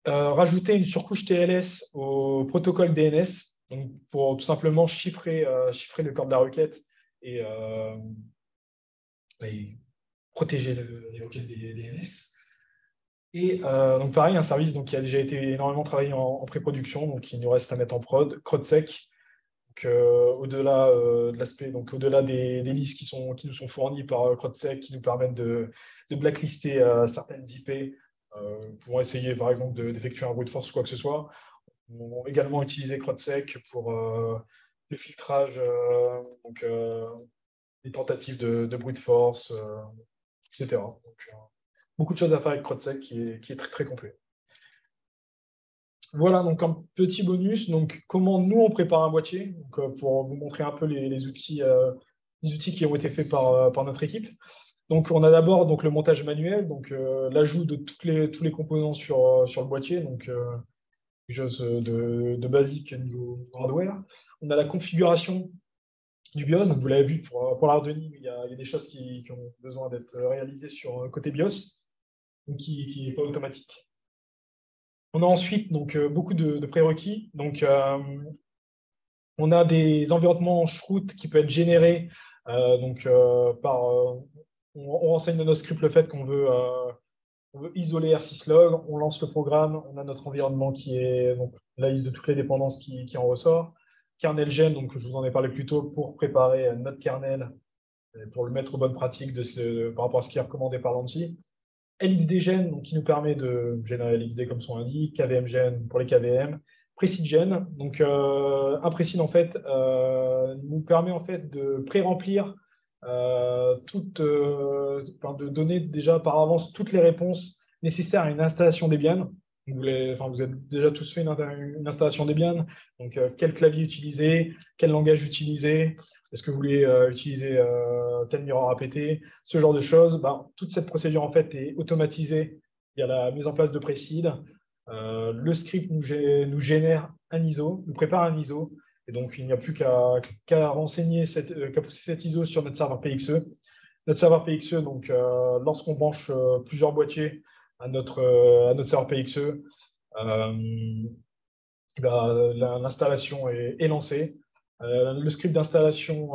Rajouter une surcouche TLS au protocole DNS donc pour tout simplement chiffrer le corps de la requête et protéger les requêtes des DNS. Et donc pareil, un service donc, qui a déjà été énormément travaillé en pré-production, donc il nous reste à mettre en prod, CrowdSec. Au-delà de l'aspect, donc au-delà des listes qui nous sont fournies par CrowdSec, qui nous permettent de blacklister certaines IP, pour essayer par exemple d'effectuer un brute force ou quoi que ce soit. On va également utiliser CrowdSec pour le filtrage, donc les tentatives de brute force, etc. Donc, beaucoup de choses à faire avec CrowdSec qui est très très complet. Voilà, donc un petit bonus. Donc, comment nous on prépare un boîtier, donc, pour vous montrer un peu les outils qui ont été faits par notre équipe. Donc, on a d'abord donc le montage manuel, donc l'ajout de tous les composants sur le boîtier, donc quelque chose de basique niveau hardware. On a la configuration du BIOS, donc vous l'avez vu pour l'hardening, il y a des choses qui ont besoin d'être réalisées sur côté BIOS, donc qui n'est pas automatique. On a ensuite donc, beaucoup de prérequis. Donc, on a des environnements shroot qui peuvent être générés on renseigne dans nos scripts le fait qu'on veut isoler R6log, on lance le programme, on a notre environnement qui est donc, la liste de toutes les dépendances qui en ressort. Kernel-gen, donc je vous en ai parlé plus tôt, pour préparer notre kernel, pour le mettre aux bonnes pratiques par rapport à ce qui est recommandé par l'ANSI. LXDGen, donc, qui nous permet de générer LXD comme son indique, KVMgen pour les KVM, Precidgen, donc un Precid en fait nous permet en fait de pré-remplir de donner déjà par avance toutes les réponses nécessaires à une installation Debian. Vous avez déjà tous fait une installation Debian, donc quel clavier utiliser, quel langage utiliser, est-ce que vous voulez utiliser tel mirror APT, ce genre de choses. Toute cette procédure en fait est automatisée via la mise en place de Precid. Le script nous génère un ISO, nous prépare un ISO, et donc il n'y a plus qu'à renseigner, qu'à pousser cet ISO sur notre serveur PXE. Notre serveur PXE, donc lorsqu'on branche plusieurs boîtiers à notre serveur PXE, l'installation est lancée. Le script d'installation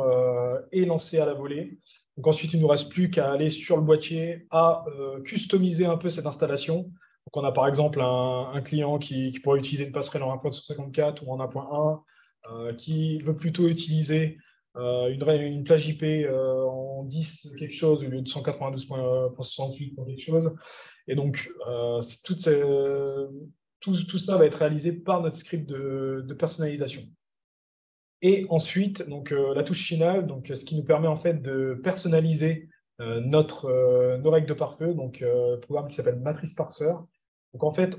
est lancé à la volée. Donc ensuite, il ne nous reste plus qu'à aller sur le boîtier à customiser un peu cette installation. Donc on a par exemple un client qui pourrait utiliser une passerelle en 1.54 ou en 1.1, qui veut plutôt utiliser une plage IP en 10 quelque chose au lieu de 192.68 pour quelque chose. Et donc, tout ça va être réalisé par notre script de personnalisation. Et ensuite, donc, la touche finale, donc, ce qui nous permet en fait de personnaliser nos règles de pare-feu, donc un programme qui s'appelle Matrice Parser. Donc en fait,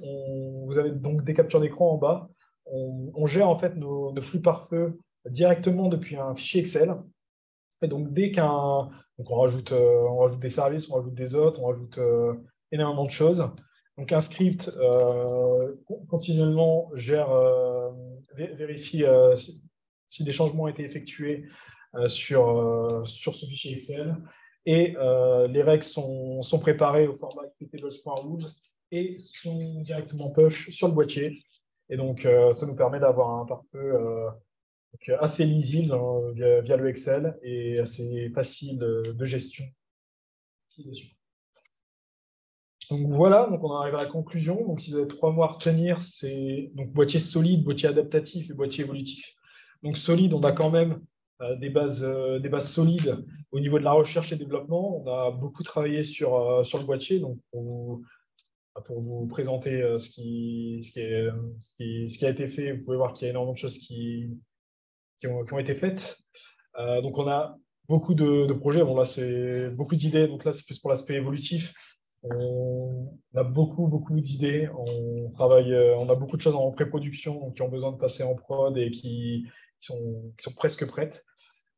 vous avez donc des captures d'écran en bas. On gère en fait nos flux pare-feu directement depuis un fichier Excel. Et donc donc on rajoute des services, on rajoute des autres, on rajoute énormément de choses. Donc un script continuellement vérifie si des changements ont été effectués sur ce fichier Excel. Et les règles sont préparées au format iptables.root et sont directement push sur le boîtier. Et donc, ça nous permet d'avoir un pare-feu assez lisible via le Excel et assez facile de gestion. Donc voilà, donc on arrive à la conclusion. Donc si vous avez 3 mots à retenir, c'est donc boîtier solide, boîtier adaptatif et boîtier évolutif. Donc solide, on a quand même des bases solides au niveau de la recherche et développement. On a beaucoup travaillé sur le boîtier, donc pour vous présenter ce qui a été fait, vous pouvez voir qu'il y a énormément de choses qui ont été faites. Donc, on a beaucoup de projets. Bon, là, c'est beaucoup d'idées. Donc, là, c'est plus pour l'aspect évolutif. On a beaucoup d'idées. On travaille, on a beaucoup de choses en pré-production donc qui ont besoin de passer en prod et qui sont presque prêtes.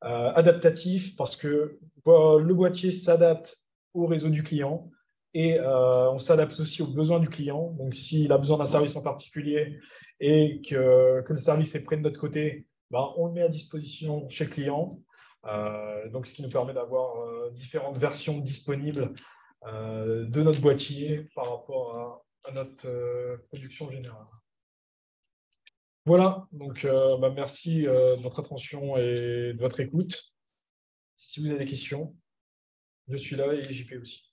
Adaptatif, parce que le boîtier s'adapte au réseau du client et on s'adapte aussi aux besoins du client. Donc, s'il a besoin d'un service en particulier et que le service est prêt de notre côté, ben, on le met à disposition chez le client. Donc, ce qui nous permet d'avoir différentes versions disponibles de notre boîtier par rapport à notre production générale. Voilà, donc bah, merci de votre attention et de votre écoute. Si vous avez des questions, je suis là et JP aussi.